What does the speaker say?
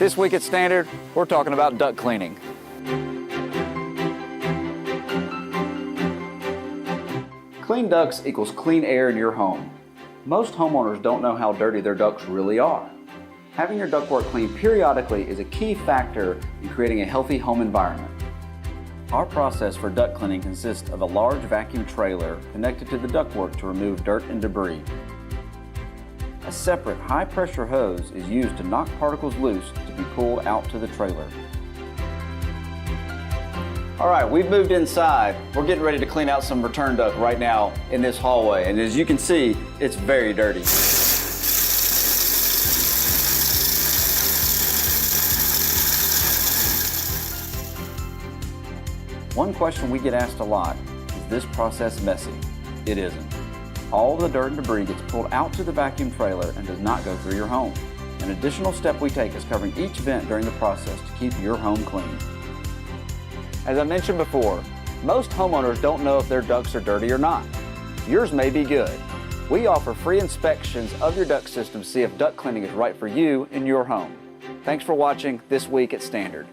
This week at Standard, we're talking about duct cleaning. Clean ducts equals clean air in your home. Most homeowners don't know how dirty their ducts really are. Having your ductwork cleaned periodically is a key factor in creating a healthy home environment. Our process for duct cleaning consists of a large vacuum trailer connected to the ductwork to remove dirt and debris. A separate high-pressure hose is used to knock particles loose to be pulled out to the trailer. All right, we've moved inside. We're getting ready to clean out some return duct right now in this hallway, and as you can see, it's very dirty. One question we get asked a lot, is this process messy? It isn't. All the dirt and debris gets pulled out to the vacuum trailer and does not go through your home. An additional step we take is covering each vent during the process to keep your home clean. As I mentioned before, most homeowners don't know if their ducts are dirty or not. Yours may be good. We offer free inspections of your duct system to see if duct cleaning is right for you in your home. Thanks for watching This Week at Standard.